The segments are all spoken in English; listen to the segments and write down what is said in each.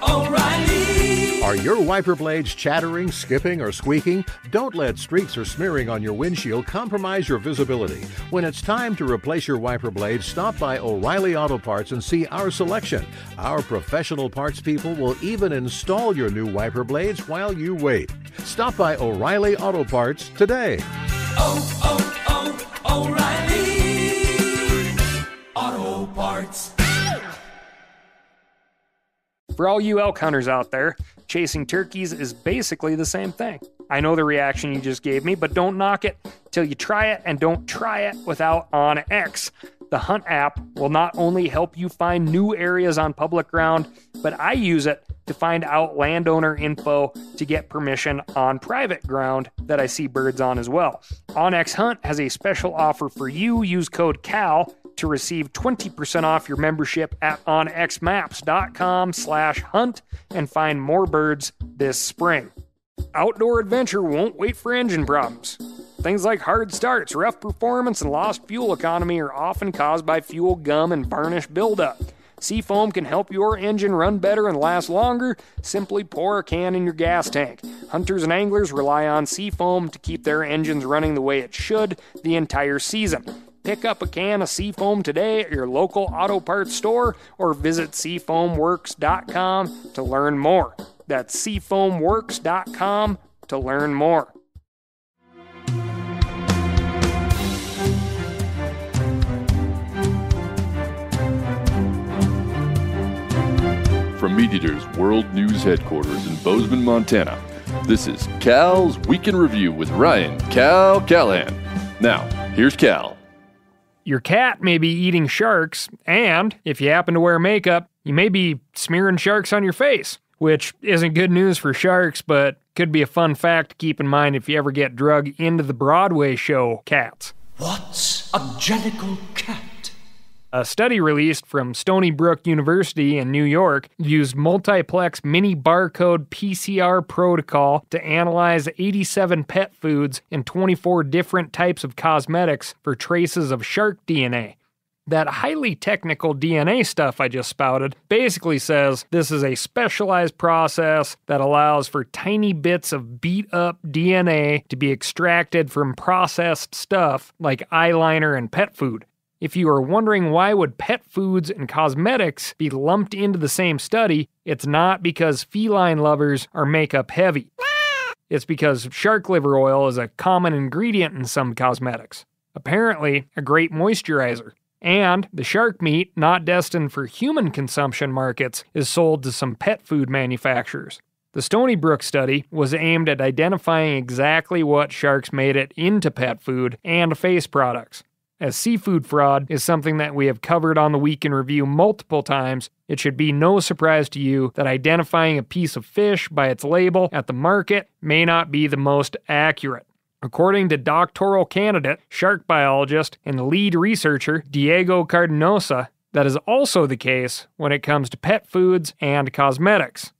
O'Reilly! Are your wiper blades chattering, skipping, or squeaking? Don't let streaks or smearing on your windshield compromise your visibility. When it's time to replace your wiper blades, stop by O'Reilly Auto Parts and see our selection. Our professional parts people will even install your new wiper blades while you wait. Stop by O'Reilly Auto Parts today. O'Reilly Auto Parts. For all you elk hunters out there, chasing turkeys is basically the same thing. I know the reaction you just gave me, but don't knock it till you try it, and don't try it without OnX. The Hunt app will not only help you find new areas on public ground, but I use it to find out landowner info to get permission on private ground that I see birds on as well. OnX Hunt has a special offer for you. Use code CAL to receive 20% off your membership at onxmaps.com/hunt and find more birds this spring. Outdoor adventure won't wait for engine problems. Things like hard starts, rough performance, and lost fuel economy are often caused by fuel gum and varnish buildup. Seafoam can help your engine run better and last longer. Simply pour a can in your gas tank. Hunters and anglers rely on Seafoam to keep their engines running the way it should the entire season. Pick up a can of Seafoam today at your local auto parts store or visit seafoamworks.com to learn more. That's seafoamworks.com to learn more. From Meat Eater's World News Headquarters in Bozeman, Montana, this is Cal's Week in Review with Ryan Cal Callahan. Now, here's Cal. Your cat may be eating sharks, and if you happen to wear makeup, you may be smearing sharks on your face, which isn't good news for sharks, but could be a fun fact to keep in mind if you ever get drug into the Broadway show Cats. What's a jellicle cat? A study released from Stony Brook University in New York used multiplex mini barcode PCR protocol to analyze 87 pet foods and 24 different types of cosmetics for traces of shark DNA. That highly technical DNA stuff I just spouted basically says this is a specialized process that allows for tiny bits of beat-up DNA to be extracted from processed stuff like eyeliner and pet food. If you are wondering why would pet foods and cosmetics be lumped into the same study, it's not because feline lovers are makeup heavy. It's because shark liver oil is a common ingredient in some cosmetics. Apparently, a great moisturizer. And the shark meat, not destined for human consumption markets, is sold to some pet food manufacturers. The Stony Brook study was aimed at identifying exactly what sharks made it into pet food and face products. As seafood fraud is something that we have covered on the Week in Review multiple times, it should be no surprise to you that identifying a piece of fish by its label at the market may not be the most accurate. According to doctoral candidate, shark biologist, and lead researcher Diego Cardonosa, that is also the case when it comes to pet foods and cosmetics.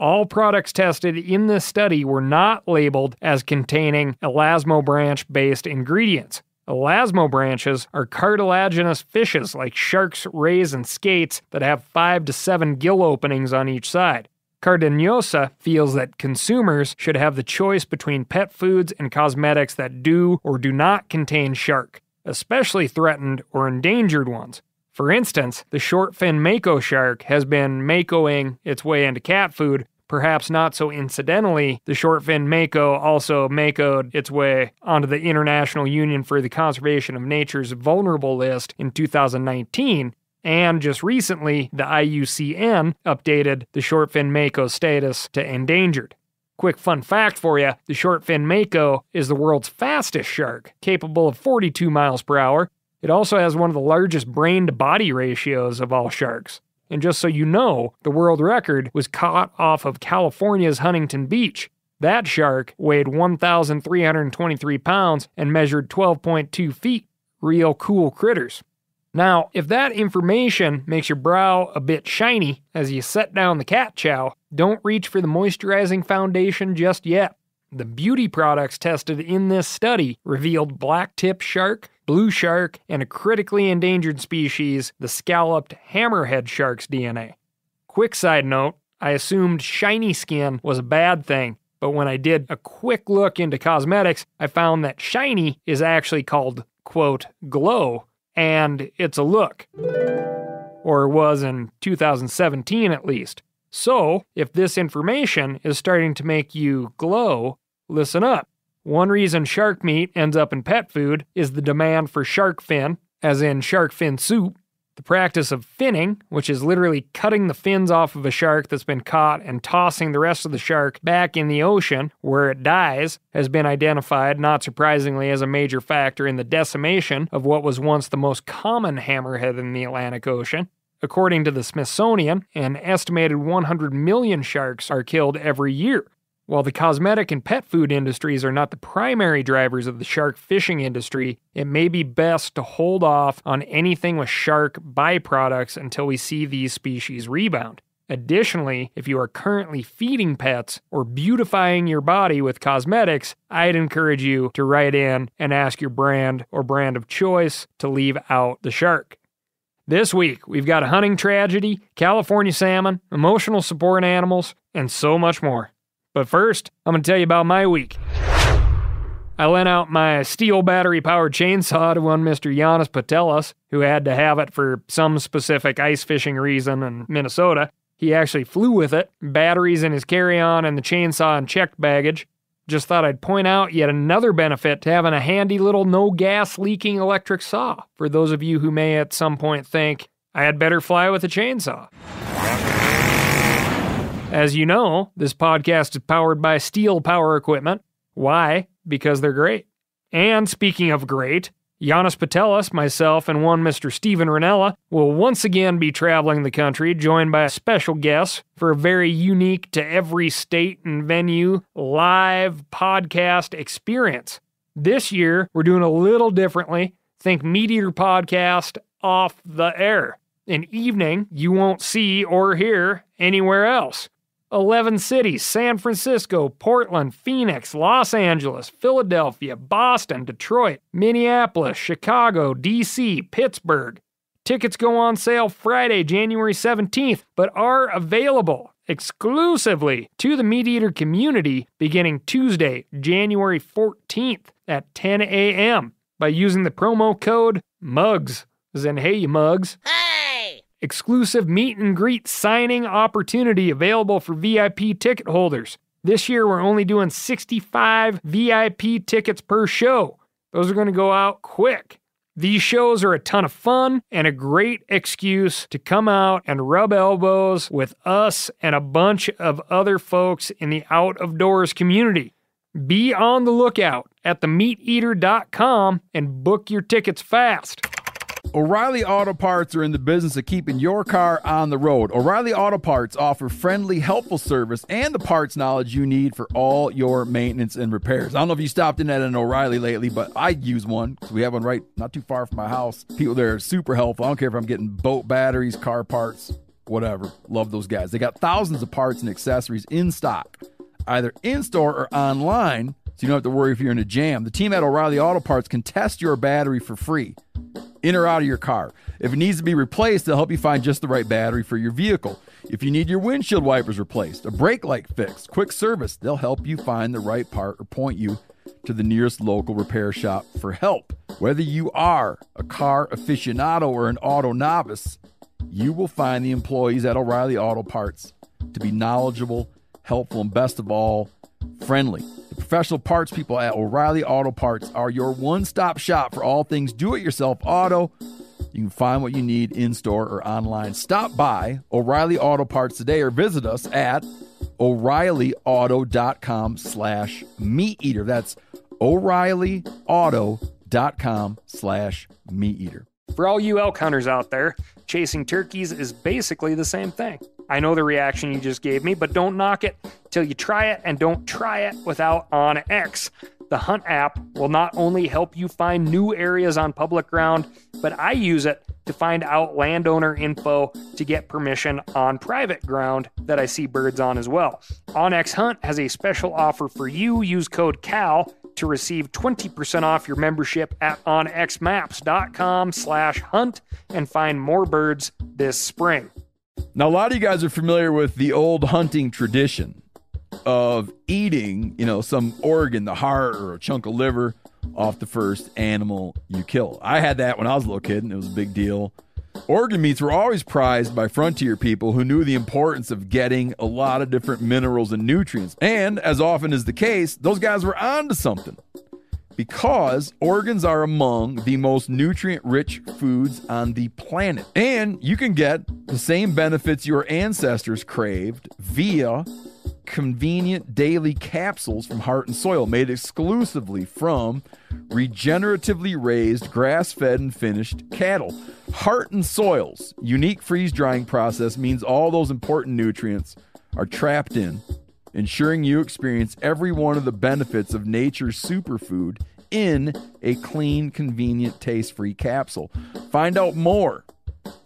All products tested in this study were not labeled as containing elasmobranch-based ingredients. Elasmobranches are cartilaginous fishes like sharks, rays, and skates that have 5 to 7 gill openings on each side. Cardeñosa feels that consumers should have the choice between pet foods and cosmetics that do or do not contain shark, especially threatened or endangered ones. For instance, the short-fin mako shark has been makoing its way into cat food. Perhaps not so incidentally, the short-fin mako also makoed its way onto the International Union for the Conservation of Nature's Vulnerable list in 2019, and just recently, the IUCN updated the short-fin mako status to endangered. Quick fun fact for you, the short-fin mako is the world's fastest shark, capable of 42 miles per hour. It also has one of the largest brain-to-body ratios of all sharks. And just so you know, the world record was caught off of California's Huntington Beach. That shark weighed 1,323 pounds and measured 12.2 feet. Real cool critters. Now, if that information makes your brow a bit shiny as you set down the cat chow, don't reach for the moisturizing foundation just yet. The beauty products tested in this study revealed black-tip shark, blue shark, and a critically endangered species, the scalloped hammerhead shark's DNA. Quick side note, I assumed shiny skin was a bad thing, but when I did a quick look into cosmetics, I found that shiny is actually called, quote, glow, and it's a look. Or was in 2017 at least. So, if this information is starting to make you glow, listen up. One reason shark meat ends up in pet food is the demand for shark fin, as in shark fin soup. The practice of finning, which is literally cutting the fins off of a shark that's been caught and tossing the rest of the shark back in the ocean where it dies, has been identified, not surprisingly, as a major factor in the decimation of what was once the most common hammerhead in the Atlantic Ocean. According to the Smithsonian, an estimated 100 million sharks are killed every year. While the cosmetic and pet food industries are not the primary drivers of the shark fishing industry, it may be best to hold off on anything with shark byproducts until we see these species rebound. Additionally, if you are currently feeding pets or beautifying your body with cosmetics, I'd encourage you to write in and ask your brand or brand of choice to leave out the shark. This week, we've got a hunting tragedy, California salmon, emotional support animals, and so much more. But first, I'm going to tell you about my week. I lent out my steel battery-powered chainsaw to one Mr. Giannis Patelis, who had to have it for some specific ice fishing reason in Minnesota. He actually flew with it, batteries in his carry-on and the chainsaw in checked baggage. Just thought I'd point out yet another benefit to having a handy little no-gas leaking electric saw, for those of you who may at some point think, I had better fly with a chainsaw. As you know, this podcast is powered by Steel Power Equipment. Why? Because they're great. And speaking of great, Giannis Patelis, myself, and one Mr. Steven Ranella will once again be traveling the country, joined by a special guest for a very unique to every state and venue live podcast experience. This year, we're doing a little differently. Think Meat Eater podcast off the air. An evening you won't see or hear anywhere else. 11 cities, San Francisco, Portland, Phoenix, Los Angeles, Philadelphia, Boston, Detroit, Minneapolis, Chicago, D.C., Pittsburgh. Tickets go on sale Friday, January 17th, but are available exclusively to the Meat Eater community beginning Tuesday, January 14th at 10 a.m. by using the promo code MUGS, as in, hey, you mugs. Exclusive meet and greet signing opportunity available for VIP ticket holders. This year, we're only doing 65 VIP tickets per show. Those are going to go out quick. These shows are a ton of fun and a great excuse to come out and rub elbows with us and a bunch of other folks in the out-of-doors community. Be on the lookout at themeateater.com and book your tickets fast. O'Reilly Auto Parts are in the business of keeping your car on the road. O'Reilly Auto Parts offer friendly, helpful service and the parts knowledge you need for all your maintenance and repairs. I don't know if you stopped in at an O'Reilly lately, but I use one because we have one right not too far from my house. People there are super helpful. I don't care if I'm getting boat batteries, car parts, whatever. Love those guys. They got thousands of parts and accessories in stock, either in-store or online, so you don't have to worry if you're in a jam. The team at O'Reilly Auto Parts can test your battery for free, in or out of your car. If it needs to be replaced, they'll help you find just the right battery for your vehicle. If you need your windshield wipers replaced, a brake light fixed, quick service, they'll help you find the right part or point you to the nearest local repair shop for help. Whether you are a car aficionado or an auto novice, you will find the employees at O'Reilly Auto Parts to be knowledgeable, helpful, and best of all, friendly. The professional parts people at O'Reilly Auto Parts are your one-stop shop for all things do-it-yourself auto. You can find what you need in-store or online. Stop by O'Reilly Auto Parts today or visit us at O'ReillyAuto.com/meateater. That's O'ReillyAuto.com/meateater. For all you elk hunters out there, chasing turkeys is basically the same thing. I know the reaction you just gave me, but don't knock it till you try it, and don't try it without OnX. The Hunt app will not only help you find new areas on public ground, but I use it to find out landowner info to get permission on private ground that I see birds on as well. OnX Hunt has a special offer for you. Use code CAL to receive 20% off your membership at onxmaps.com/hunt and find more birds this spring. Now, a lot of you guys are familiar with the old hunting tradition of eating, some organ, the heart or a chunk of liver off the first animal you kill. I had that when I was a little kid, and it was a big deal. Organ meats were always prized by frontier people who knew the importance of getting a lot of different minerals and nutrients. And as often is the case, those guys were onto something, because organs are among the most nutrient-rich foods on the planet. And you can get the same benefits your ancestors craved via convenient daily capsules from Heart and Soil, made exclusively from regeneratively raised, grass-fed, and finished cattle. Heart and Soil's unique freeze-drying process means all those important nutrients are trapped in, ensuring you experience every one of the benefits of nature's superfood in a clean, convenient, taste-free capsule. Find out more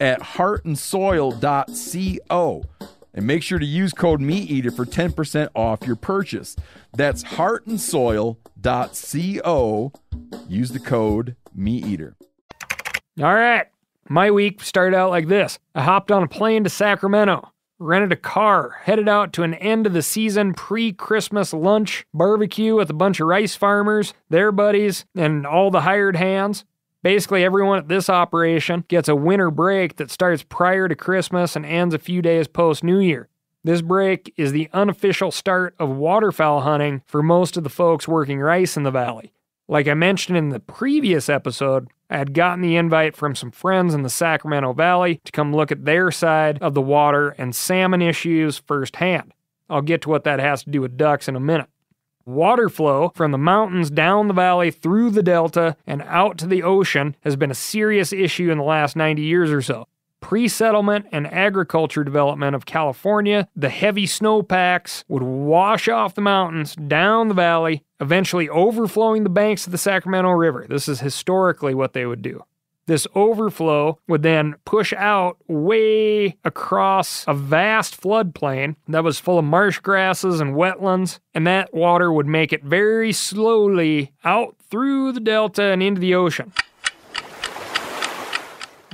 at heartandsoil.co. And make sure to use code MeatEater for 10% off your purchase. That's heartandsoil.co. Use the code MeatEater. All right. My week started out like this. I hopped on a plane to Sacramento, rented a car, headed out to an end-of-the-season pre-Christmas lunch barbecue with a bunch of rice farmers, their buddies, and all the hired hands. Basically, everyone at this operation gets a winter break that starts prior to Christmas and ends a few days post-New Year. This break is the unofficial start of waterfowl hunting for most of the folks working rice in the valley. Like I mentioned in the previous episode, I had gotten the invite from some friends in the Sacramento Valley to come look at their side of the water and salmon issues firsthand. I'll get to what that has to do with ducks in a minute. Water flow from the mountains down the valley through the delta and out to the ocean has been a serious issue in the last 90 years or so. Pre-settlement and agriculture development of California, the heavy snowpacks would wash off the mountains down the valley, eventually overflowing the banks of the Sacramento River. This is historically what they would do. This overflow would then push out way across a vast floodplain that was full of marsh grasses and wetlands, and that water would make it very slowly out through the delta and into the ocean.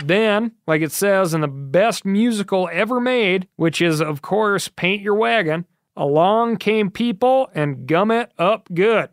Then, like it says in the best musical ever made, which is, of course, Paint Your Wagon, along came people and gum it up good.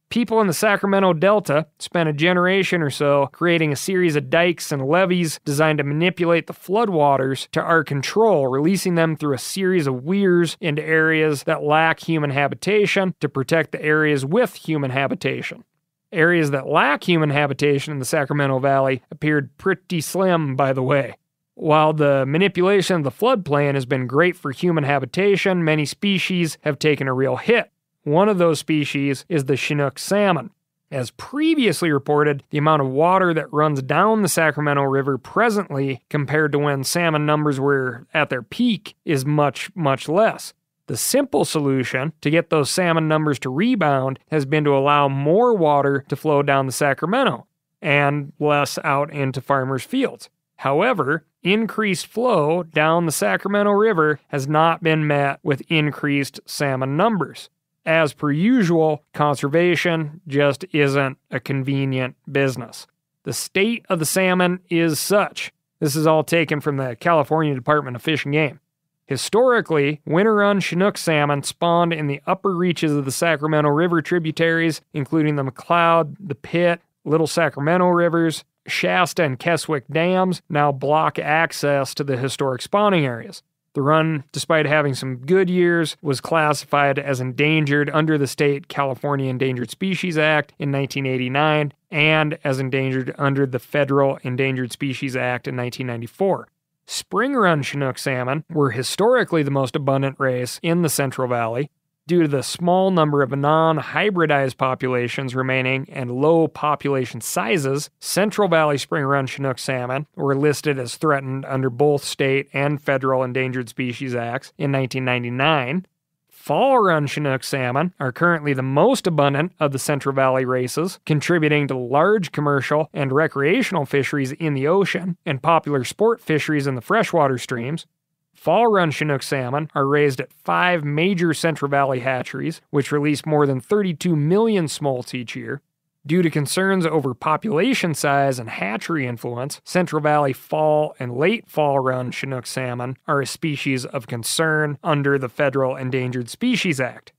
People in the Sacramento Delta spent a generation or so creating a series of dikes and levees designed to manipulate the floodwaters to our control, releasing them through a series of weirs into areas that lack human habitation to protect the areas with human habitation. Areas that lack human habitation in the Sacramento Valley appeared pretty slim, by the way. While the manipulation of the floodplain has been great for human habitation, many species have taken a real hit. One of those species is the Chinook salmon. As previously reported, the amount of water that runs down the Sacramento River presently, compared to when salmon numbers were at their peak, is much, much less. The simple solution to get those salmon numbers to rebound has been to allow more water to flow down the Sacramento and less out into farmers' fields. However, increased flow down the Sacramento River has not been met with increased salmon numbers. As per usual, conservation just isn't a convenient business. The state of the salmon is such. This is all taken from the California Department of Fish and Game. Historically, winter-run Chinook salmon spawned in the upper reaches of the Sacramento River tributaries, including the McCloud, the Pitt, Little Sacramento rivers. Shasta and Keswick dams now block access to the historic spawning areas. The run, despite having some good years, was classified as endangered under the state California Endangered Species Act in 1989 and as endangered under the Federal Endangered Species Act in 1994. Spring run Chinook salmon were historically the most abundant race in the Central Valley. Due to the small number of non-hybridized populations remaining and low population sizes, Central Valley spring run Chinook salmon were listed as threatened under both state and federal Endangered Species Acts in 1999. Fall run Chinook salmon are currently the most abundant of the Central Valley races, contributing to large commercial and recreational fisheries in the ocean and popular sport fisheries in the freshwater streams. Fall run Chinook salmon are raised at 5 major Central Valley hatcheries, which release more than 32 million smolts each year. Due to concerns over population size and hatchery influence, Central Valley fall and late fall run Chinook salmon are a species of concern under the Federal Endangered Species Act.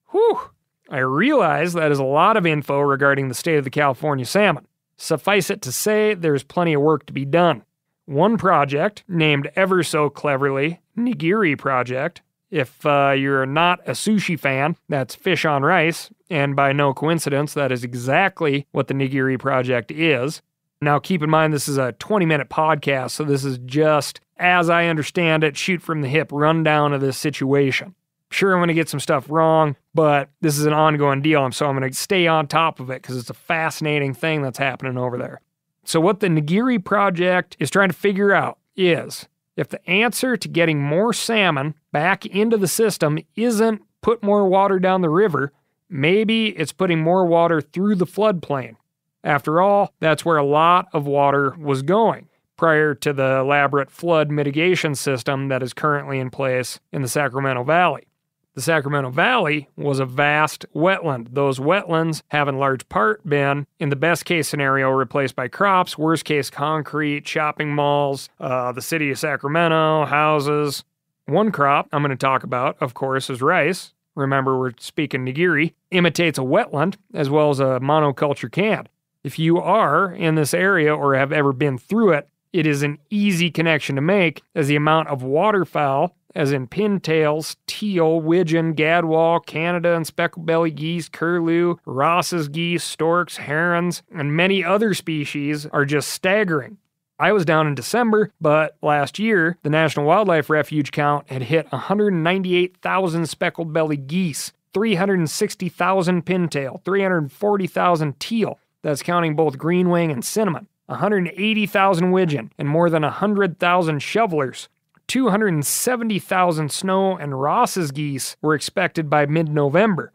Whew! I realize that is a lot of info regarding the state of the California salmon. Suffice it to say, there's plenty of work to be done. One project, named ever so cleverly Nigiri Project. If you're not a sushi fan, that's fish on rice, and by no coincidence, that is exactly what the Nigiri Project is. Now, keep in mind, this is a 20-minute podcast, so this is just, as I understand it, shoot from the hip rundown of this situation. Sure, I'm going to get some stuff wrong, but this is an ongoing deal, so I'm going to stay on top of it because it's a fascinating thing that's happening over there. So what the Nigiri Project is trying to figure out is, if the answer to getting more salmon back into the system isn't put more water down the river, maybe it's putting more water through the floodplain. After all, that's where a lot of water was going prior to the elaborate flood mitigation system that is currently in place in the Sacramento Valley. The Sacramento Valley was a vast wetland. Those wetlands have in large part been, in the best case scenario, replaced by crops, worst case concrete, shopping malls, the city of Sacramento, houses. One crop I'm going to talk about, of course, is rice. Remember, we're speaking nigiri. Imitates a wetland as well as a monoculture can. If you are in this area or have ever been through it, it is an easy connection to make, as the amount of waterfowl, as in pintails, teal, widgeon, gadwall, Canada and speckled-belly geese, curlew, Ross's geese, storks, herons, and many other species are just staggering. I was down in December, but last year, the National Wildlife Refuge count had hit 198,000 speckled-belly geese, 360,000 pintail, 340,000 teal. That's counting both green wing and cinnamon. 180,000 widgeon, and more than 100,000 shovelers. 270,000 snow and Ross's geese were expected by mid-November.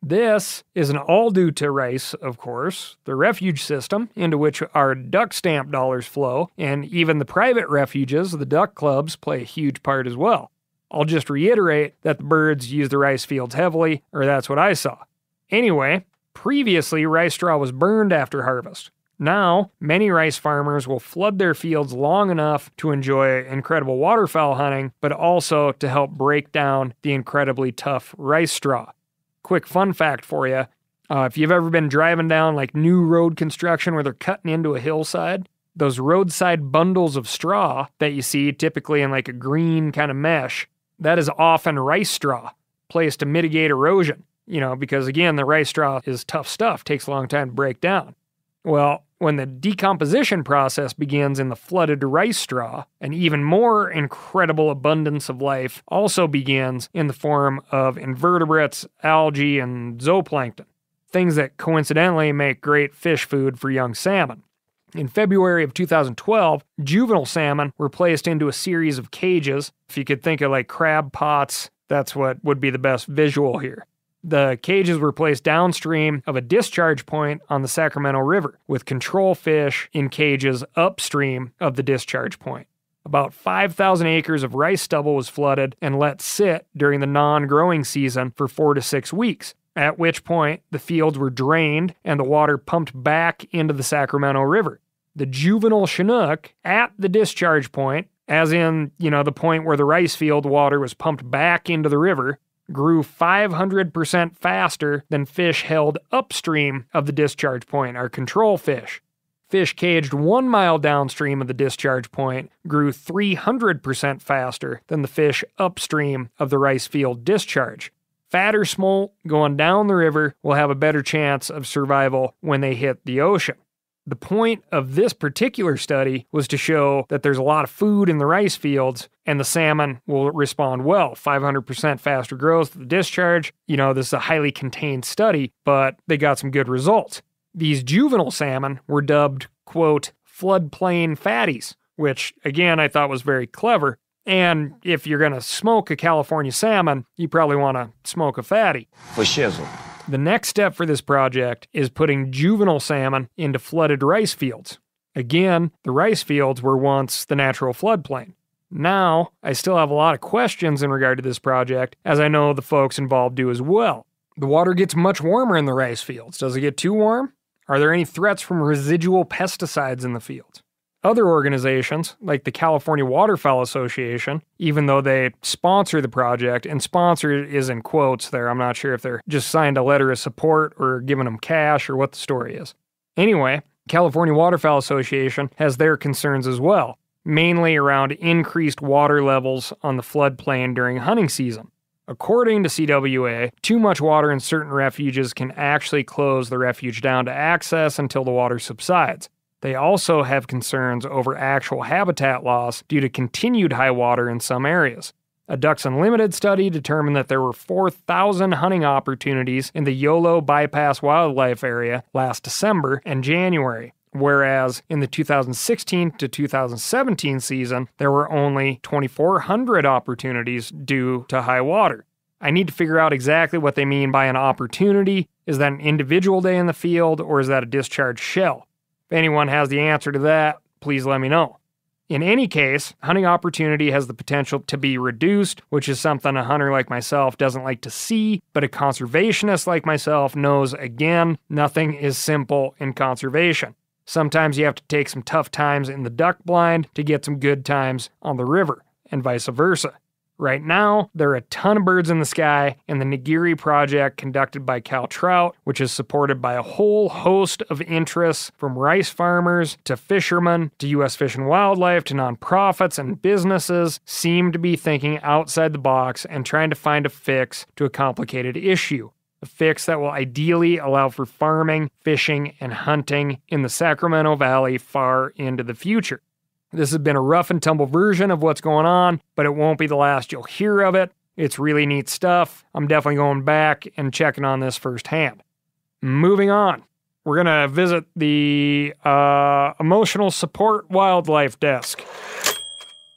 This isn't all due to rice, of course. The refuge system, into which our duck stamp dollars flow, and even the private refuges, the duck clubs, play a huge part as well. I'll just reiterate that the birds use the rice fields heavily, or that's what I saw. Anyway, previously rice straw was burned after harvest. Now, many rice farmers will flood their fields long enough to enjoy incredible waterfowl hunting, but also to help break down the incredibly tough rice straw. Quick fun fact for you, if you've ever been driving down like new road construction where they're cutting into a hillside, those roadside bundles of straw that you see typically in like a green kind of mesh, that is often rice straw placed to mitigate erosion, because again, the rice straw is tough stuff, takes a long time to break down. Well, when the decomposition process begins in the flooded rice straw, an even more incredible abundance of life also begins in the form of invertebrates, algae, and zooplankton, things that coincidentally make great fish food for young salmon. In February of 2012, juvenile salmon were placed into a series of cages. If you could think of like crab pots, that's what would be the best visual here. The cages were placed downstream of a discharge point on the Sacramento River, with control fish in cages upstream of the discharge point. About 5,000 acres of rice stubble was flooded and let sit during the non-growing season for 4 to 6 weeks, at which point the fields were drained and the water pumped back into the Sacramento River. The juvenile Chinook at the discharge point, as in, the point where the rice field water was pumped back into the river, grew 500% faster than fish held upstream of the discharge point, our control fish. Fish caged 1 mile downstream of the discharge point grew 300% faster than the fish upstream of the rice field discharge. Fatter smolt going down the river will have a better chance of survival when they hit the ocean. The point of this particular study was to show that there's a lot of food in the rice fields and the salmon will respond well. 500% faster growth at the discharge. This is a highly contained study, but they got some good results. These juvenile salmon were dubbed, quote, floodplain fatties, which again I thought was very clever. And if you're going to smoke a California salmon, you probably want to smoke a fatty. For shizzle. The next step for this project is putting juvenile salmon into flooded rice fields. Again, the rice fields were once the natural floodplain. Now, I still have a lot of questions in regard to this project, as I know the folks involved do as well. The water gets much warmer in the rice fields. Does it get too warm? Are there any threats from residual pesticides in the fields? Other organizations, like the California Waterfowl Association, even though they sponsor the project, and sponsor is in quotes there, I'm not sure if they're just signed a letter of support or giving them cash or what the story is. Anyway, California Waterfowl Association has their concerns as well, mainly around increased water levels on the floodplain during hunting season. According to CWA, too much water in certain refuges can actually close the refuge down to access until the water subsides. They also have concerns over actual habitat loss due to continued high water in some areas. A Ducks Unlimited study determined that there were 4,000 hunting opportunities in the Yolo Bypass Wildlife Area last December and January, whereas in the 2016 to 2017 season, there were only 2,400 opportunities due to high water. I need to figure out exactly what they mean by an opportunity. Is that an individual day in the field, or is that a discharged shell? If anyone has the answer to that, please let me know. In any case, hunting opportunity has the potential to be reduced, which is something a hunter like myself doesn't like to see, but a conservationist like myself knows, again, nothing is simple in conservation. Sometimes you have to take some tough times in the duck blind to get some good times on the river, and vice versa. Right now, there are a ton of birds in the sky in the Nigiri project conducted by Cal Trout, which is supported by a whole host of interests from rice farmers to fishermen to U.S. Fish and Wildlife to nonprofits and businesses seem to be thinking outside the box and trying to find a fix to a complicated issue. A fix that will ideally allow for farming, fishing, and hunting in the Sacramento Valley far into the future. This has been a rough and tumble version of what's going on, but it won't be the last you'll hear of it. It's really neat stuff. I'm definitely going back and checking on this firsthand. Moving on, we're going to visit the Emotional Support Wildlife Desk.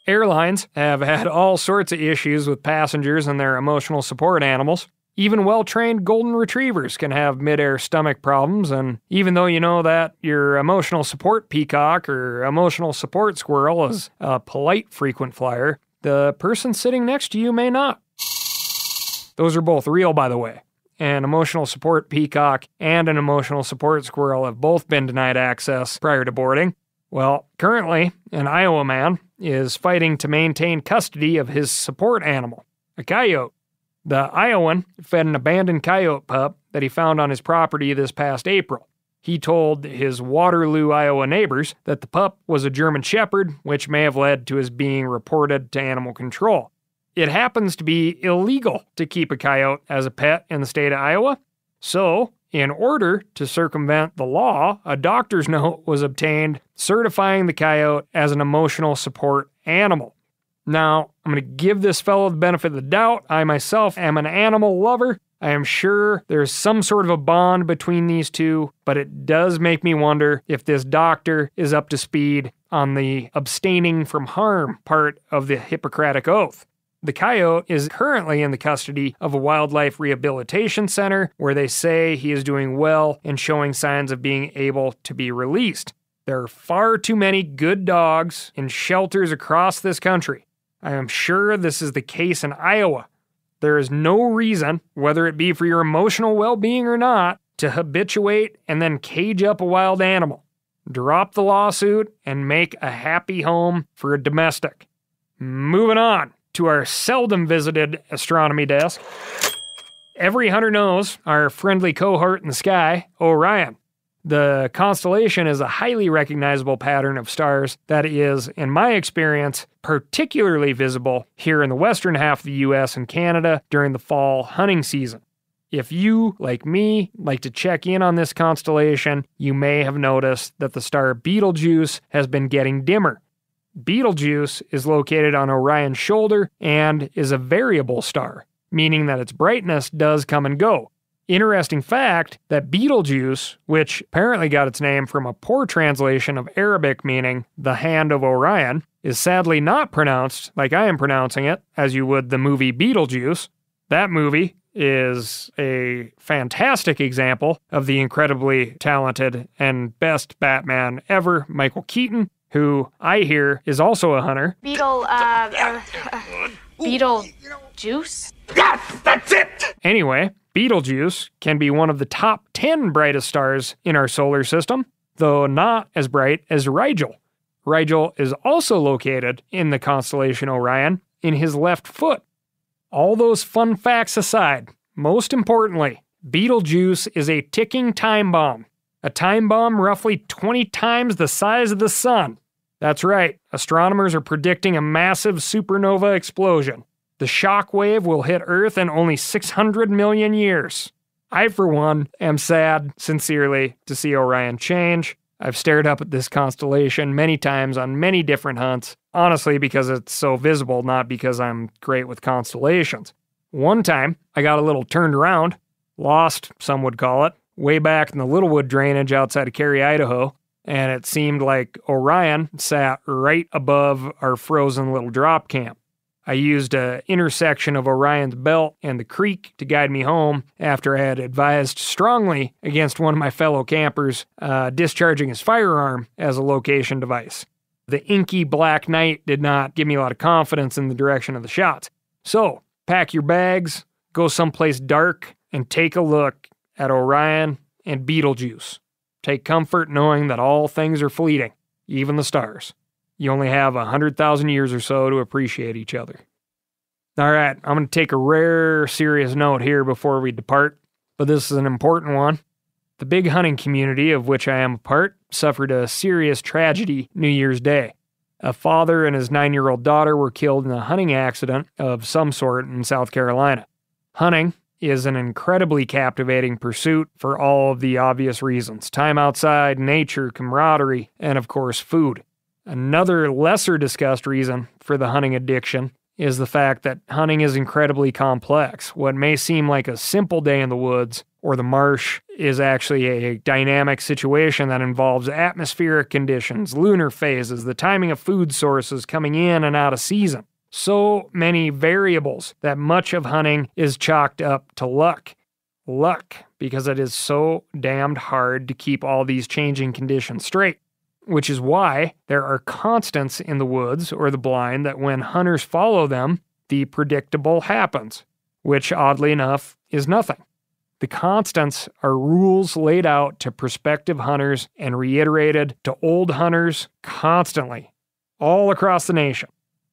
Airlines have had all sorts of issues with passengers and their emotional support animals. Even well-trained golden retrievers can have mid-air stomach problems, and even though you know that your emotional support peacock or emotional support squirrel is a polite frequent flyer, the person sitting next to you may not. Those are both real, by the way. An emotional support peacock and an emotional support squirrel have both been denied access prior to boarding. Well, currently, an Iowa man is fighting to maintain custody of his support animal, a coyote. The Iowan fed an abandoned coyote pup that he found on his property this past April. He told his Waterloo, Iowa neighbors that the pup was a German Shepherd, which may have led to his being reported to animal control. It happens to be illegal to keep a coyote as a pet in the state of Iowa. So, in order to circumvent the law, a doctor's note was obtained certifying the coyote as an emotional support animal. Now, I'm going to give this fellow the benefit of the doubt. I myself am an animal lover. I am sure there's some sort of a bond between these two, but it does make me wonder if this doctor is up to speed on the abstaining from harm part of the Hippocratic Oath. The coyote is currently in the custody of a wildlife rehabilitation center where they say he is doing well and showing signs of being able to be released. There are far too many good dogs in shelters across this country. I am sure this is the case in Iowa. There is no reason, whether it be for your emotional well-being or not, to habituate and then cage up a wild animal. Drop the lawsuit and make a happy home for a domestic. Moving on to our seldom visited astronomy desk. Every hunter knows our friendly cohort in the sky, Orion. The constellation is a highly recognizable pattern of stars that is, in my experience, particularly visible here in the western half of the US and Canada during the fall hunting season. If you, like me, like to check in on this constellation, you may have noticed that the star Betelgeuse has been getting dimmer. Betelgeuse is located on Orion's shoulder and is a variable star, meaning that its brightness does come and go. Interesting fact that Betelgeuse, which apparently got its name from a poor translation of Arabic meaning the hand of Orion, is sadly not pronounced like I am pronouncing it, as you would the movie Beetlejuice. That movie is a fantastic example of the incredibly talented and best Batman ever, Michael Keaton, who I hear is also a hunter. Beetlejuice? Yes, that's it! Anyway, Betelgeuse can be one of the top 10 brightest stars in our solar system, though not as bright as Rigel. Rigel is also located in the constellation Orion in his left foot. All those fun facts aside, most importantly, Betelgeuse is a ticking time bomb. A time bomb roughly 20 times the size of the sun. That's right, astronomers are predicting a massive supernova explosion. The shock wave will hit Earth in only 600 million years. I, for one, am sad, sincerely, to see Orion change. I've stared up at this constellation many times on many different hunts, honestly because it's so visible, not because I'm great with constellations. One time, I got a little turned around, lost, some would call it, way back in the Littlewood drainage outside of Cary, Idaho, and it seemed like Orion sat right above our frozen little drop camp. I used an intersection of Orion's belt and the creek to guide me home after I had advised strongly against one of my fellow campers discharging his firearm as a location device. The inky black night did not give me a lot of confidence in the direction of the shots. So, pack your bags, go someplace dark, and take a look at Orion and Betelgeuse. Take comfort knowing that all things are fleeting, even the stars. You only have 100,000 years or so to appreciate each other. All right, I'm going to take a rare serious note here before we depart, but this is an important one. The big hunting community of which I am a part suffered a serious tragedy New Year's Day. A father and his 9-year-old daughter were killed in a hunting accident of some sort in South Carolina. Hunting is an incredibly captivating pursuit for all of the obvious reasons. Time outside, nature, camaraderie, and of course food. Another lesser discussed reason for the hunting addiction is the fact that hunting is incredibly complex. What may seem like a simple day in the woods or the marsh is actually a dynamic situation that involves atmospheric conditions, lunar phases, the timing of food sources coming in and out of season. So many variables that much of hunting is chalked up to luck. Luck, because it is so damned hard to keep all these changing conditions straight. Which is why there are constants in the woods or the blind that when hunters follow them, the predictable happens, which oddly enough is nothing. The constants are rules laid out to prospective hunters and reiterated to old hunters constantly, all across the nation,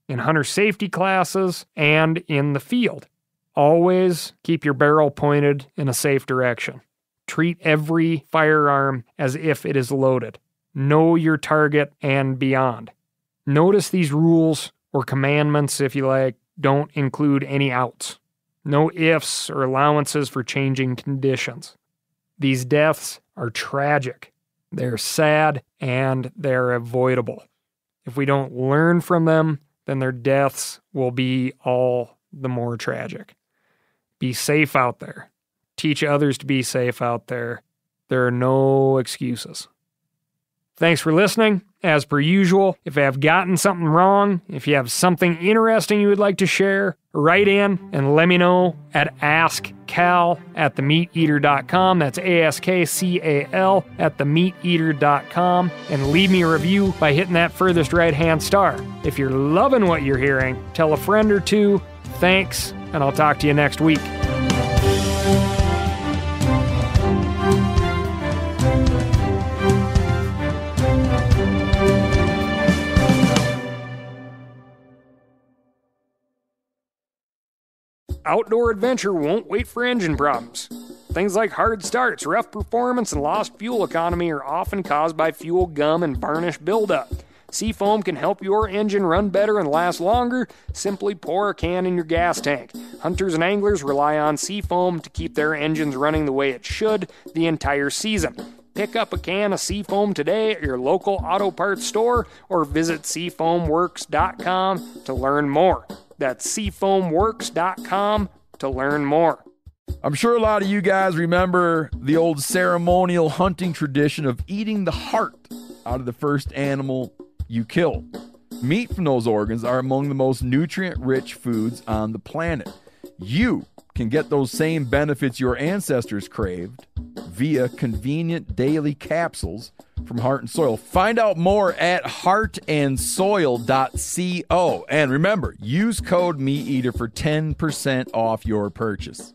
in hunter safety classes and in the field. Always keep your barrel pointed in a safe direction. Treat every firearm as if it is loaded. Know your target and beyond. Notice these rules, or commandments if you like, don't include any outs. No ifs or allowances for changing conditions. These deaths are tragic. They're sad and they're avoidable. If we don't learn from them, then their deaths will be all the more tragic. Be safe out there. Teach others to be safe out there. There are no excuses. Thanks for listening. As per usual, if I have gotten something wrong, if you have something interesting you would like to share, write in and let me know at askcal@themeateater.com. That's ASKCAL @themeateater.com. And leave me a review by hitting that furthest right-hand star. If you're loving what you're hearing, tell a friend or two. Thanks, and I'll talk to you next week. Outdoor adventure won't wait for engine problems. Things like hard starts, rough performance, and lost fuel economy are often caused by fuel gum and varnish buildup. Seafoam can help your engine run better and last longer. Simply pour a can in your gas tank. Hunters and anglers rely on Seafoam to keep their engines running the way it should the entire season. Pick up a can of Seafoam today at your local auto parts store or visit seafoamworks.com to learn more. That's seafoamworks.com to learn more. I'm sure a lot of you guys remember the old ceremonial hunting tradition of eating the heart out of the first animal you kill. Meat from those organs are among the most nutrient-rich foods on the planet. You can get those same benefits your ancestors craved via convenient daily capsules from Heart and Soil. Find out more at heartandsoil.co. And remember, use code MeatEater for 10% off your purchase.